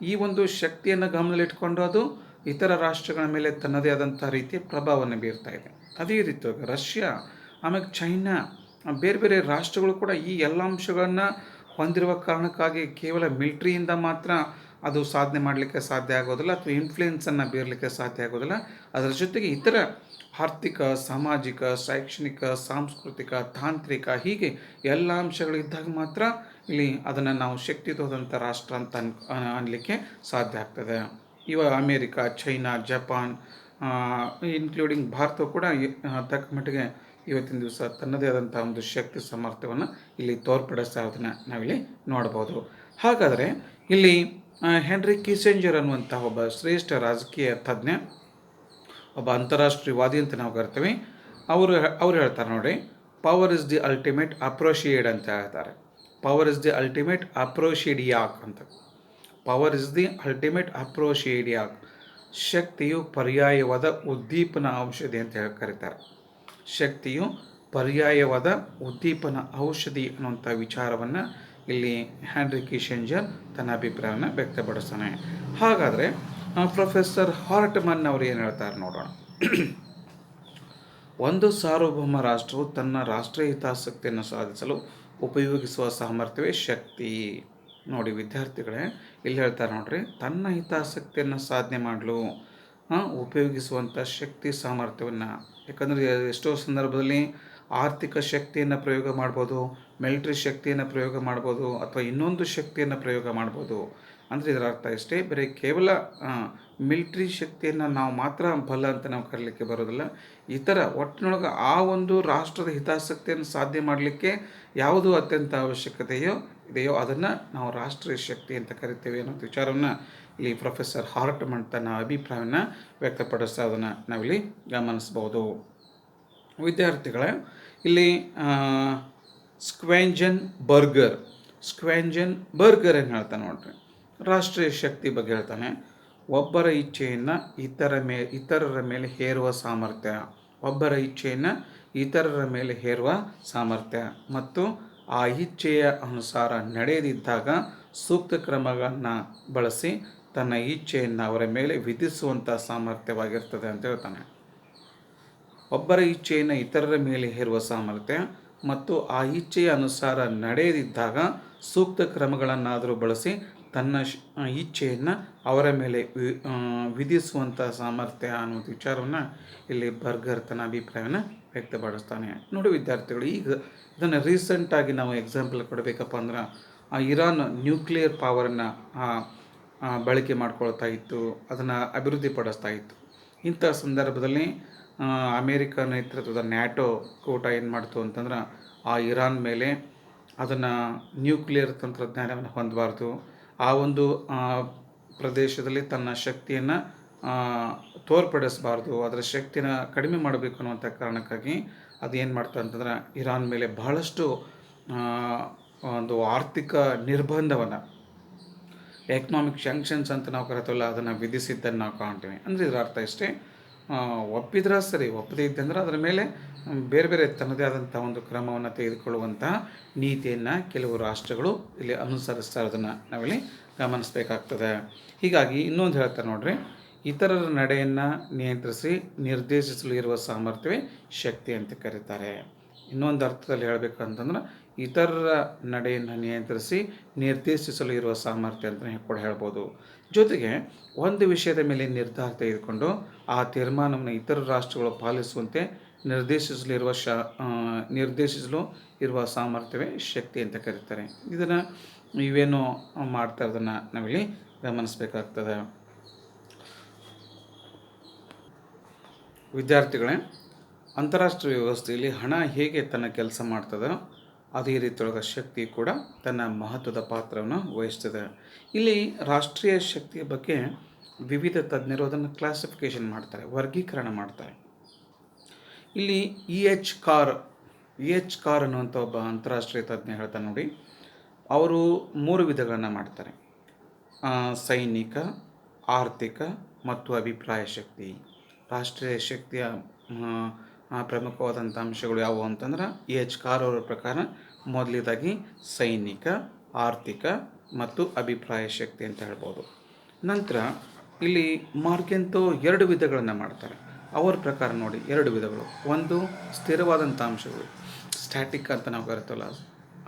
ಈ ಒಂದು ಶಕ್ತಿಯನ್ನು ಗಮನದಲ್ಲಿಟ್ಕೊಂಡು ಅದು ಇತರ ರಾಷ್ಟ್ರಗಳ ಮೇಲೆ ತನ್ನದೇ ಆದಂಥ ರೀತಿಯ ಪ್ರಭಾವವನ್ನು ಬೀರ್ತಾ ಇದೆ. ಅದೇ ರೀತಿಯಾಗಿ ರಷ್ಯಾ, ಆಮೇಲೆ ಚೈನಾ, ಬೇರೆ ಬೇರೆ ರಾಷ್ಟ್ರಗಳು ಕೂಡ ಈ ಎಲ್ಲ ಅಂಶಗಳನ್ನು ಹೊಂದಿರುವ ಕಾರಣಕ್ಕಾಗಿ ಕೇವಲ ಮಿಲಿಟ್ರಿಯಿಂದ ಮಾತ್ರ ಅದು ಸಾಧನೆ ಮಾಡಲಿಕ್ಕೆ ಸಾಧ್ಯ ಆಗೋದಿಲ್ಲ ಅಥವಾ ಇನ್ಫ್ಲೂಯೆನ್ಸನ್ನು ಬೀರಲಿಕ್ಕೆ ಸಾಧ್ಯ ಆಗೋದಿಲ್ಲ. ಅದರ ಜೊತೆಗೆ ಇತರ ಆರ್ಥಿಕ, ಸಾಮಾಜಿಕ, ಶೈಕ್ಷಣಿಕ, ಸಾಂಸ್ಕೃತಿಕ, ತಾಂತ್ರಿಕ ಹೀಗೆ ಎಲ್ಲ ಅಂಶಗಳಿದ್ದಾಗ ಮಾತ್ರ ಇಲ್ಲಿ ಅದನ್ನು ನಾವು ಶಕ್ತಿಯುತವಾದಂಥ ರಾಷ್ಟ್ರ ಅಂತ ಅನ್ನಲಿಕ್ಕೆ ಸಾಧ್ಯ ಆಗ್ತದೆ. ಅಮೇರಿಕಾ, ಚೈನಾ, ಜಪಾನ್ ಇನ್ಕ್ಲೂಡಿಂಗ್ ಭಾರತವು ಕೂಡ ತಕ್ಕ ಮಟ್ಟಿಗೆ ಇವತ್ತಿನ ದಿವಸ ತನ್ನದೇ ಆದಂಥ ಒಂದು ಶಕ್ತಿ ಸಾಮರ್ಥ್ಯವನ್ನು ಇಲ್ಲಿ ತೋರ್ಪಡಿಸ್ತಾ ಇರೋದನ್ನು ನಾವಿಲ್ಲಿ ನೋಡ್ಬೋದು. ಹಾಗಾದರೆ ಇಲ್ಲಿ ಹೆನ್ರಿ ಕಿಸೆಂಜರ್ ಅನ್ನುವಂಥ ಒಬ್ಬ ಶ್ರೇಷ್ಠ ರಾಜಕೀಯ ತಜ್ಞ, ಒಬ್ಬ ಅಂತಾರಾಷ್ಟ್ರೀಯವಾದಿ ಅಂತ ನಾವು ಕರಿತೀವಿ. ಅವರು ಹೇಳ್ತಾರೆ ನೋಡಿ, power is the ultimate aphrodisiac ಅಂತ ಹೇಳ್ತಾರೆ. Power is the ultimate aphrodisiac ಅಂತ. Power is the ultimate aphrodisiac. ಶಕ್ತಿಯು ಪರ್ಯಾಯವಾದ ಉದ್ದೀಪನ ಔಷಧಿ ಅಂತ ಹೇಳಿ ಕರೀತಾರೆ. ಶಕ್ತಿಯು ಪರ್ಯಾಯವಾದ ಉದ್ದೀಪನ ಔಷಧಿ ಅನ್ನುವಂಥ ವಿಚಾರವನ್ನು ಇಲ್ಲಿ ಹೆನ್ರಿ ಕಿಸೆಂಜರ್ ತನ್ನ ಅಭಿಪ್ರಾಯವನ್ನು ವ್ಯಕ್ತಪಡಿಸ್ತಾನೆ. ಹಾಗಾದರೆ ಪ್ರೊಫೆಸರ್ ಹಾರ್ಟ್ಮನ್ ಅವರು ಏನು ಹೇಳ್ತಾರೆ ನೋಡೋಣ. ಒಂದು ಸಾರ್ವಭೌಮ ರಾಷ್ಟ್ರವು ತನ್ನ ರಾಷ್ಟ್ರೀಯ ಹಿತಾಸಕ್ತಿಯನ್ನು ಸಾಧಿಸಲು ಉಪಯೋಗಿಸುವ ಸಾಮರ್ಥ್ಯವೇ ಶಕ್ತಿ. ನೋಡಿ ವಿದ್ಯಾರ್ಥಿಗಳೇ, ಇಲ್ಲಿ ಹೇಳ್ತಾರೆ ನೋಡ್ರಿ, ತನ್ನ ಹಿತಾಸಕ್ತಿಯನ್ನು ಸಾಧನೆ ಮಾಡಲು ಉಪಯೋಗಿಸುವಂಥ ಶಕ್ತಿ ಸಾಮರ್ಥ್ಯವನ್ನು. ಯಾಕಂದರೆ ಎಷ್ಟೋ ಸಂದರ್ಭದಲ್ಲಿ ಆರ್ಥಿಕ ಶಕ್ತಿಯನ್ನು ಪ್ರಯೋಗ ಮಾಡ್ಬೋದು, ಮಿಲಿಟ್ರಿ ಶಕ್ತಿಯನ್ನು ಪ್ರಯೋಗ ಮಾಡ್ಬೋದು, ಅಥವಾ ಇನ್ನೊಂದು ಶಕ್ತಿಯನ್ನು ಪ್ರಯೋಗ ಮಾಡ್ಬೋದು. ಅಂದರೆ ಇದರ ಅರ್ಥ ಇಷ್ಟೇ, ಬರೀ ಕೇವಲ ಮಿಲಿಟ್ರಿ ಶಕ್ತಿಯನ್ನು ನಾವು ಮಾತ್ರ ಬಲ ಅಂತ ನಾವು ಕರೀಲಿಕ್ಕೆ ಬರೋದಿಲ್ಲ. ಇತರ ಒಟ್ಟಿನೊಳಗೆ ಆ ಒಂದು ರಾಷ್ಟ್ರದ ಹಿತಾಸಕ್ತಿಯನ್ನು ಸಾಧ್ಯ ಮಾಡಲಿಕ್ಕೆ ಯಾವುದು ಅತ್ಯಂತ ಅವಶ್ಯಕತೆಯೋ ಇದೆಯೋ ಅದನ್ನು ನಾವು ರಾಷ್ಟ್ರೀಯ ಶಕ್ತಿ ಅಂತ ಕರಿತೇವೆ ಅನ್ನೋ ವಿಚಾರವನ್ನು ಇಲ್ಲಿ ಪ್ರೊಫೆಸರ್ ಹಾರ್ಟ್ಮನ್ ತನ್ನ ಅಭಿಪ್ರಾಯವನ್ನು ವ್ಯಕ್ತಪಡಿಸೋದನ್ನು ನಾವಿಲ್ಲಿ ಗಮನಿಸ್ಬೋದು. ವಿದ್ಯಾರ್ಥಿಗಳೇ, ಇಲ್ಲಿ ಸ್ಕ್ವೆಂಜನ್ ಬರ್ಗರ್ ಏನು ಹೇಳ್ತಾನೆ ನೋಡ್ರಿ, ರಾಷ್ಟ್ರೀಯ ಶಕ್ತಿ ಬಗ್ಗೆ ಹೇಳ್ತಾನೆ. ಒಬ್ಬರ ಇಚ್ಛೆಯನ್ನು ಇತರರ ಮೇಲೆ ಹೇರುವ ಸಾಮರ್ಥ್ಯ, ಒಬ್ಬರ ಇಚ್ಛೆಯನ್ನು ಇತರರ ಮೇಲೆ ಹೇರುವ ಸಾಮರ್ಥ್ಯ ಮತ್ತು ಆ ಇಚ್ಛೆಯ ಅನುಸಾರ ನಡೆಯದಿದ್ದಾಗ ಸೂಕ್ತ ಕ್ರಮಗಳನ್ನು ಬಳಸಿ ತನ್ನ ಇಚ್ಛೆಯನ್ನು ಅವರ ಮೇಲೆ ವಿಧಿಸುವಂಥ ಸಾಮರ್ಥ್ಯವಾಗಿರ್ತದೆ ಅಂತ ಹೇಳ್ತಾನೆ. ಒಬ್ಬರ ಇಚ್ಛೆಯನ್ನು ಇತರರ ಮೇಲೆ ಹೇರುವ ಸಾಮರ್ಥ್ಯ ಮತ್ತು ಆ ಇಚ್ಛೆಯ ಅನುಸಾರ ನಡೆಯದಿದ್ದಾಗ ಸೂಕ್ತ ಕ್ರಮಗಳನ್ನಾದರೂ ಬಳಸಿ ತನ್ನ ಇಚ್ಛೆಯನ್ನು ಅವರ ಮೇಲೆ ವಿಧಿಸುವಂಥ ಸಾಮರ್ಥ್ಯ ಅನ್ನೋದು ವಿಚಾರವನ್ನು ಇಲ್ಲಿ ಬರ್ಗರ್ ತನ್ನ ಅಭಿಪ್ರಾಯವನ್ನು ವ್ಯಕ್ತಪಡಿಸ್ತಾನೆ. ನೋಡಿ ವಿದ್ಯಾರ್ಥಿಗಳು, ಈಗ ಇದನ್ನು ರೀಸೆಂಟಾಗಿ ನಾವು ಎಕ್ಸಾಂಪಲ್ ಕೊಡಬೇಕಪ್ಪ ಅಂದ್ರೆ ಇರಾನ್ ನ್ಯೂಕ್ಲಿಯರ್ ಪವರನ್ನು ಬಳಕೆ ಮಾಡ್ಕೊಳ್ತಾ ಇತ್ತು, ಅದನ್ನು ಅಭಿವೃದ್ಧಿಪಡಿಸ್ತಾ ಇತ್ತು. ಇಂಥ ಸಂದರ್ಭದಲ್ಲಿ ಅಮೇರಿಕ ನೇತೃತ್ವದ ನ್ಯಾಟೋ ಕೂಟ ಏನು ಮಾಡ್ತು ಅಂತಂದ್ರೆ ಆ ಇರಾನ್ ಮೇಲೆ ಅದನ್ನು ನ್ಯೂಕ್ಲಿಯರ್ ತಂತ್ರಜ್ಞಾನವನ್ನು ಹೊಂದಬಾರ್ದು, ಆ ಒಂದು ಪ್ರದೇಶದಲ್ಲಿ ತನ್ನ ಶಕ್ತಿಯನ್ನು ತೋರ್ಪಡಿಸಬಾರ್ದು, ಅದರ ಶಕ್ತಿನ ಕಡಿಮೆ ಮಾಡಬೇಕು ಅನ್ನುವಂಥ ಕಾರಣಕ್ಕಾಗಿ ಅದು ಏನು ಮಾಡ್ತಾ ಅಂತಂದ್ರೆ ಇರಾನ್ ಮೇಲೆ ಬಹಳಷ್ಟು ಒಂದು ಆರ್ಥಿಕ ನಿರ್ಬಂಧವನ್ನು, ಎಕನಾಮಿಕ್ ಸ್ಯಾಂಕ್ಷನ್ಸ್ ಅಂತ ನಾವು ಕರಿತೀವಲ್ಲ, ಅದನ್ನು ವಿಧಿಸಿದ್ದನ್ನು ನಾವು ಕಾಣ್ತೀವಿ. ಅಂದರೆ ಇದರ ಅರ್ಥ ಇಷ್ಟೇ, ಒಪ್ಪಿದ್ರೆ ಸರಿ, ಒಪ್ಪದೇ ಇದ್ದಂದ್ರೆ ಅದರ ಮೇಲೆ ಬೇರೆ ಬೇರೆ ತನ್ನದೇ ಆದಂಥ ಒಂದು ಕ್ರಮವನ್ನು ತೆಗೆದುಕೊಳ್ಳುವಂತಹ ನೀತಿಯನ್ನು ಕೆಲವು ರಾಷ್ಟ್ರಗಳು ಇಲ್ಲಿ ಅನುಸರಿಸ್ತಾ ಇರೋದನ್ನು ನಾವಿಲ್ಲಿ ಗಮನಿಸಬೇಕಾಗ್ತದೆ. ಹೀಗಾಗಿ ಇನ್ನೊಂದು ಹೇಳ್ತಾರೆ ನೋಡ್ರಿ, ಇತರರ ನಡೆಯನ್ನು ನಿಯಂತ್ರಿಸಿ ನಿರ್ದೇಶಿಸಲು ಇರುವ ಸಾಮರ್ಥ್ಯವೇ ಶಕ್ತಿ ಅಂತ ಕರೀತಾರೆ. ಇನ್ನೊಂದು ಅರ್ಥದಲ್ಲಿ ಹೇಳಬೇಕಂತಂದ್ರೆ ಇತರರ ನಡೆಯನ್ನು ನಿಯಂತ್ರಿಸಿ ನಿರ್ದೇಶಿಸಲು ಇರುವ ಸಾಮರ್ಥ್ಯ ಅಂತ ಕೂಡ ಹೇಳ್ಬೋದು. ಜೊತೆಗೆ ಒಂದು ವಿಷಯದ ಮೇಲೆ ನಿರ್ಧಾರ ತೆಗೆದುಕೊಂಡು ಆ ತೀರ್ಮಾನವನ್ನು ಇತರ ರಾಷ್ಟ್ರಗಳು ಪಾಲಿಸುವಂತೆ ನಿರ್ದೇಶಿಸಲು ಇರುವ ಸಾಮರ್ಥ್ಯವೇ ಶಕ್ತಿ ಅಂತ ಕರೀತಾರೆ. ಇದನ್ನು ಇವೇನು ಮಾಡ್ತಾ ಇರೋದನ್ನು ನಾವಿಲ್ಲಿ ಗಮನಿಸಬೇಕಾಗ್ತದೆ. ವಿದ್ಯಾರ್ಥಿಗಳೇ, ಅಂತಾರಾಷ್ಟ್ರೀಯ ವ್ಯವಸ್ಥೆಯಲ್ಲಿ ಹಣ ಹೇಗೆ ತನ್ನ ಕೆಲಸ ಮಾಡ್ತದೆ, ಅದೇ ರೀತಿಯೊಳಗ ಶಕ್ತಿ ಕೂಡ ತನ್ನ ಮಹತ್ವದ ಪಾತ್ರವನ್ನು ವಹಿಸ್ತದೆ. ಇಲ್ಲಿ ರಾಷ್ಟ್ರೀಯ ಶಕ್ತಿಯ ಬಗ್ಗೆ ವಿವಿಧ ತಜ್ಞರು ಅದನ್ನು ಕ್ಲಾಸಿಫಿಕೇಷನ್ ಮಾಡ್ತಾರೆ, ವರ್ಗೀಕರಣ ಮಾಡ್ತಾರೆ. ಇಲ್ಲಿ ಇ ಎಚ್ ಕಾರ್ ಅನ್ನುವಂಥ ಒಬ್ಬ ಅಂತಾರಾಷ್ಟ್ರೀಯ ತಜ್ಞ ಹೇಳ್ತಾನೆ ನೋಡಿ, ಅವರು 3 ವಿಧಗಳನ್ನು ಮಾಡ್ತಾರೆ: ಸೈನಿಕ, ಆರ್ಥಿಕ ಮತ್ತು ಅಭಿಪ್ರಾಯ ಶಕ್ತಿ. ರಾಷ್ಟ್ರೀಯ ಶಕ್ತಿಯ ಪ್ರಮುಖವಾದಂಥ ಅಂಶಗಳು ಯಾವುವು ಅಂತಂದ್ರೆ ಇ ಎಚ್ ಕಾರ್ ಅವರ ಪ್ರಕಾರ ಮೊದಲನೇದಾಗಿ ಸೈನಿಕ, ಆರ್ಥಿಕ ಮತ್ತು ಅಭಿಪ್ರಾಯ ಶಕ್ತಿ ಅಂತ ಹೇಳ್ಬೋದು. ನಂತರ ಇಲ್ಲಿ ಮಾರ್ಕೆಂತೋ 2 ವಿಧಗಳನ್ನು ಮಾಡ್ತಾರೆ. ಅವರ ಪ್ರಕಾರ ನೋಡಿ 2 ವಿಧಗಳು. ಒಂದು ಸ್ಥಿರವಾದಂಥ ಅಂಶಗಳು, ಸ್ಟ್ಯಾಟಿಕ್ ಅಂತ ನಾವು ಕರಿತೀವಲ್ಲ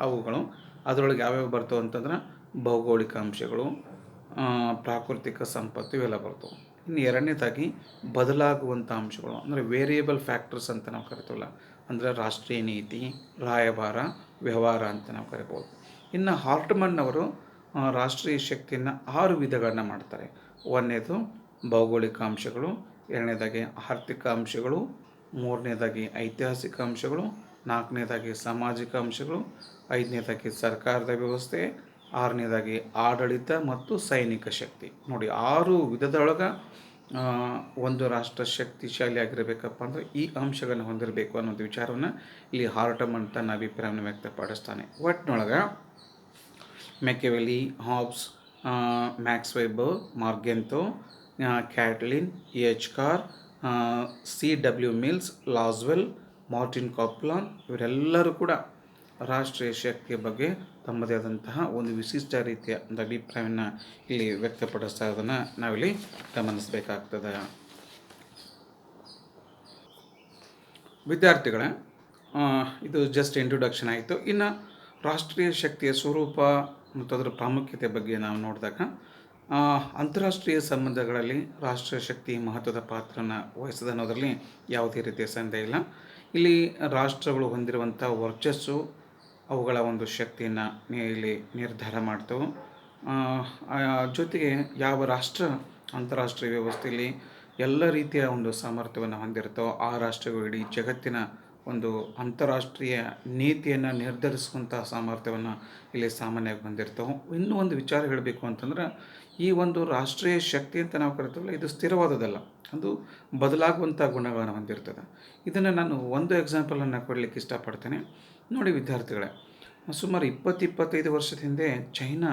ಅವುಗಳು. ಅದರೊಳಗೆ ಯಾವ್ಯಾವ ಬರ್ತವೆ ಅಂತಂದ್ರೆ ಭೌಗೋಳಿಕ ಅಂಶಗಳು, ಪ್ರಾಕೃತಿಕ ಸಂಪತ್ತು ಇವೆಲ್ಲ ಬರ್ತವೆ. ಇನ್ನು ಎರಡನೇದಾಗಿ ಬದಲಾಗುವಂಥ ಅಂಶಗಳು, ಅಂದರೆ ವೇರಿಯೇಬಲ್ ಫ್ಯಾಕ್ಟರ್ಸ್ ಅಂತ ನಾವು ಕರಿತೀವಲ್ಲ, ಅಂದರೆ ರಾಷ್ಟ್ರೀಯ ನೀತಿ, ರಾಯಭಾರ, ವ್ಯವಹಾರ ಅಂತ ನಾವು ಕರಿಬೋದು. ಇನ್ನು ಹಾರ್ಟ್ಮನ್ ಅವರು ರಾಷ್ಟ್ರೀಯ ಶಕ್ತಿಯನ್ನು 6 ವಿಧಗಳನ್ನು ಮಾಡ್ತಾರೆ. ಒಂದನೇದು ಭೌಗೋಳಿಕ ಅಂಶಗಳು, ಎರಡನೇದಾಗಿ ಆರ್ಥಿಕ ಅಂಶಗಳು, ಮೂರನೇದಾಗಿ ಐತಿಹಾಸಿಕ ಅಂಶಗಳು, ನಾಲ್ಕನೇದಾಗಿ ಸಾಮಾಜಿಕ ಅಂಶಗಳು, ಐದನೇದಾಗಿ ಸರ್ಕಾರದ ವ್ಯವಸ್ಥೆ, ಆರನೇದಾಗಿ ಆಡಳಿತ ಮತ್ತು ಸೈನಿಕ ಶಕ್ತಿ. ನೋಡಿ 6 ವಿಧದೊಳಗೆ ಒಂದು ರಾಷ್ಟ್ರ ಶಕ್ತಿಶಾಲಿ ಆಗಿರಬೇಕಪ್ಪ ಅಂದರೆ ಈ ಅಂಶಗಳನ್ನು ಹೊಂದಿರಬೇಕು ಅನ್ನೋದು ವಿಚಾರವನ್ನು ಇಲ್ಲಿ ಹಾರ್ಟಮನ್ ತನ್ನ ಅಭಿಪ್ರಾಯವನ್ನು ವ್ಯಕ್ತಪಡಿಸ್ತಾನೆ. ಒಟ್ಟಿನೊಳಗೆ Machiavelli, Hobbes, Max Weber, Morgenthau, Catlin, E H Carr, C W Mills, Lasswell, Martin Kaplan ಇವರೆಲ್ಲರೂ ಕೂಡ ರಾಷ್ಟ್ರೀಯ ಶಕ್ತಿಯ ಬಗ್ಗೆ ತಮ್ಮದೇ ಆದಂತಹ ಒಂದು ವಿಶಿಷ್ಟ ರೀತಿಯ ಒಂದು ಅಭಿಪ್ರಾಯವನ್ನು ಇಲ್ಲಿ ವ್ಯಕ್ತಪಡಿಸ್ತಾ ಇರೋದನ್ನು ನಾವಿಲ್ಲಿ ಗಮನಿಸಬೇಕಾಗ್ತದೆ. ವಿದ್ಯಾರ್ಥಿಗಳೇ, ಇದು ಜಸ್ಟ್ ಇಂಟ್ರೊಡಕ್ಷನ್ ಆಯಿತು. ಇನ್ನು ರಾಷ್ಟ್ರೀಯ ಶಕ್ತಿಯ ಸ್ವರೂಪ ಮತ್ತು ಅದರ ಪ್ರಾಮುಖ್ಯತೆ ಬಗ್ಗೆ ನಾವು ನೋಡಿದಾಗ ಅಂತಾರಾಷ್ಟ್ರೀಯ ಸಂಬಂಧಗಳಲ್ಲಿ ರಾಷ್ಟ್ರೀಯ ಶಕ್ತಿ ಮಹತ್ವದ ಪಾತ್ರನ ವಹಿಸದ ಅನ್ನೋದರಲ್ಲಿ ಯಾವುದೇ ರೀತಿಯ ಸಂದೇಹ ಇಲ್ಲ. ಇಲ್ಲಿ ರಾಷ್ಟ್ರಗಳು ಹೊಂದಿರುವಂಥ ವರ್ಚಸ್ಸು ಅವುಗಳ ಒಂದು ಶಕ್ತಿಯನ್ನು ಇಲ್ಲಿ ನಿರ್ಧಾರ ಮಾಡ್ತವೆ. ಜೊತೆಗೆ ಯಾವ ರಾಷ್ಟ್ರ ಅಂತಾರಾಷ್ಟ್ರೀಯ ವ್ಯವಸ್ಥೆಯಲ್ಲಿ ಎಲ್ಲ ರೀತಿಯ ಒಂದು ಸಾಮರ್ಥ್ಯವನ್ನು ಹೊಂದಿರ್ತೋ ಆ ರಾಷ್ಟ್ರಗಳು ಇಡೀ ಜಗತ್ತಿನ ಒಂದು ಅಂತಾರಾಷ್ಟ್ರೀಯ ನೀತಿಯನ್ನು ನಿರ್ಧರಿಸುವಂಥ ಸಾಮರ್ಥ್ಯವನ್ನು ಇಲ್ಲಿ ಸಾಮಾನ್ಯವಾಗಿ ಹೊಂದಿರ್ತವೆ. ಇನ್ನೂ ಒಂದು ವಿಚಾರ ಹೇಳಬೇಕು ಅಂತಂದ್ರೆ ಈ ಒಂದು ರಾಷ್ಟ್ರೀಯ ಶಕ್ತಿ ಅಂತ ನಾವು ಕರಿತೀವಲ್ಲ, ಇದು ಸ್ಥಿರವಾದದಲ್ಲ, ಅದು ಬದಲಾಗುವಂಥ ಗುಣಗಳನ್ನು ಹೊಂದಿರ್ತದೆ. ಇದನ್ನು ನಾನು ಒಂದು ಎಕ್ಸಾಂಪಲನ್ನು ಕೊಡಲಿಕ್ಕೆ ಇಷ್ಟಪಡ್ತೇನೆ. ನೋಡಿ ವಿದ್ಯಾರ್ಥಿಗಳೇ, ಸುಮಾರು 20-25 ವರ್ಷದ ಹಿಂದೆ ಚೈನಾ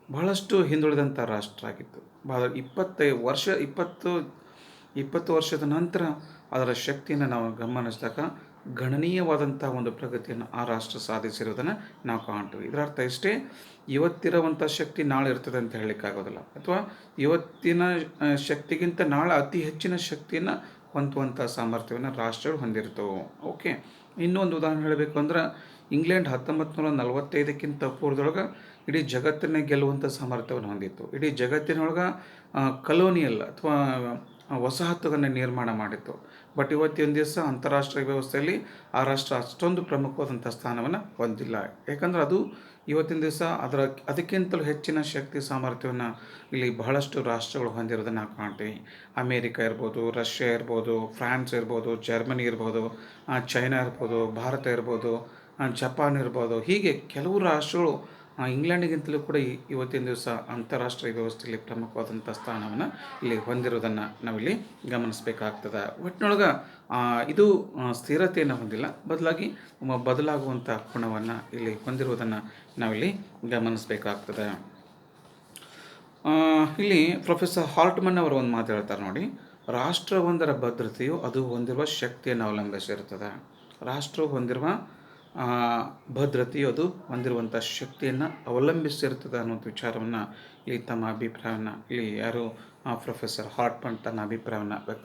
ಬಹಳಷ್ಟು ಹಿಂದುಳಿದಂಥ ರಾಷ್ಟ್ರ ಆಗಿತ್ತು. 20 ವರ್ಷದ ನಂತರ ಅದರ ಶಕ್ತಿಯನ್ನು ನಾವು ಗಮನಿಸಿದಾಗ ಗಣನೀಯವಾದಂಥ ಒಂದು ಪ್ರಗತಿಯನ್ನು ಆ ರಾಷ್ಟ್ರ ಸಾಧಿಸಿರೋದನ್ನು ನಾವು ಕಾಣ್ತೀವಿ. ಇದರ ಅರ್ಥ ಇಷ್ಟೇ, ಇವತ್ತಿರುವಂಥ ಶಕ್ತಿ ನಾಳೆ ಇರ್ತದೆ ಅಂತ ಹೇಳಲಿಕ್ಕಾಗೋದಿಲ್ಲ, ಅಥವಾ ಇವತ್ತಿನ ಶಕ್ತಿಗಿಂತ ನಾಳೆ ಅತಿ ಹೆಚ್ಚಿನ ಶಕ್ತಿಯನ್ನು ಹೊಂದುವಂಥ ಸಾಮರ್ಥ್ಯವನ್ನು ರಾಷ್ಟ್ರಗಳು ಹೊಂದಿರ್ತವೆ. ಓಕೆ. ಇನ್ನೊಂದು ಉದಾಹರಣೆ ಹೇಳಬೇಕು ಅಂದ್ರೆ, ಇಂಗ್ಲೆಂಡ್ 1945ಕ್ಕಿಂತ ಪೂರ್ವದೊಳಗೆ ಇಡೀ ಜಗತ್ತನ್ನೇ ಗೆಲ್ಲುವಂಥ ಸಾಮರ್ಥ್ಯವನ್ನು ಹೊಂದಿತ್ತು. ಇಡೀ ಜಗತ್ತಿನೊಳಗೆ ಕಲೋನಿಯಲ್ ಅಥವಾ ವಸಾಹತುಗಳನ್ನು ನಿರ್ಮಾಣ ಮಾಡಿತ್ತು. ಬಟ್ ಇವತ್ತಿನ ದಿವಸ ಅಂತಾರಾಷ್ಟ್ರೀಯ ವ್ಯವಸ್ಥೆಯಲ್ಲಿ ಆ ರಾಷ್ಟ್ರ ಅಷ್ಟೊಂದು ಪ್ರಮುಖವಾದಂಥ ಸ್ಥಾನವನ್ನು ಹೊಂದಿಲ್ಲ. ಯಾಕಂದ್ರೆ ಅದು ಇವತ್ತಿನ ದಿವಸ ಅದಕ್ಕಿಂತಲೂ ಹೆಚ್ಚಿನ ಶಕ್ತಿ ಸಾಮರ್ಥ್ಯವನ್ನು ಇಲ್ಲಿ ಬಹಳಷ್ಟು ರಾಷ್ಟ್ರಗಳು ಹೊಂದಿರೋದನ್ನು ನಾವು ಕಾಣ್ತೀವಿ. ಅಮೇರಿಕ ಇರ್ಬೋದು, ರಷ್ಯಾ ಇರ್ಬೋದು, ಫ್ರಾನ್ಸ್ ಇರ್ಬೋದು, ಜರ್ಮನಿ ಇರ್ಬೋದು, ಚೈನಾ ಇರ್ಬೋದು, ಭಾರತ ಇರ್ಬೋದು, ಜಪಾನ್ ಇರ್ಬೋದು. ಹೀಗೆ ಕೆಲವು ರಾಷ್ಟ್ರಗಳು ಇಂಗ್ಲೆಂಡಿಗಿಂತಲೂ ಕೂಡ ಇವತ್ತಿನ ದಿವಸ ಅಂತಾರಾಷ್ಟ್ರೀಯ ವ್ಯವಸ್ಥೆಯಲ್ಲಿ ಪ್ರಮುಖವಾದಂಥ ಸ್ಥಾನವನ್ನು ಇಲ್ಲಿ ಹೊಂದಿರೋದನ್ನು ನಾವಿಲ್ಲಿ ಗಮನಿಸಬೇಕಾಗ್ತದೆ. ಒಟ್ಟಿನೊಳಗೆ ಇದು ಸ್ಥಿರತೆಯನ್ನು ಹೊಂದಿಲ್ಲ, ಬದಲಾಗಿ ಬದಲಾಗುವಂಥ ಗುಣವನ್ನು ಇಲ್ಲಿ ಹೊಂದಿರುವುದನ್ನು ನಾವಿಲ್ಲಿ ಗಮನಿಸಬೇಕಾಗ್ತದೆ. ಇಲ್ಲಿ ಪ್ರೊಫೆಸರ್ ಹಾಲ್ಟ್ಮನ್ ಅವರು ಒಂದು ಮಾತು ಹೇಳ್ತಾರೆ ನೋಡಿ, ರಾಷ್ಟ್ರವೊಂದರ ಭದ್ರತೆಯು ಅದು ಹೊಂದಿರುವ ಶಕ್ತಿಯನ್ನು ಅವಲಂಬಿಸಿರುತ್ತದೆ. ರಾಷ್ಟ್ರವು ಹೊಂದಿರುವ ಭದ್ರತೆಯು ಅದು ಹೊಂದಿರುವಂಥ ಶಕ್ತಿಯನ್ನು ಅವಲಂಬಿಸಿರ್ತದೆ ಅನ್ನುವಂಥ ವಿಚಾರವನ್ನು ಇಲ್ಲಿ ತಮ್ಮ ಅಭಿಪ್ರಾಯವನ್ನು ಇಲ್ಲಿ ಯಾರು ಪ್ರೊಫೆಸರ್ ಹಾಲ್ಟ್ಮನ್ ತನ್ನ ಅಭಿಪ್ರಾಯವನ್ನು ವ್ಯಕ್ತ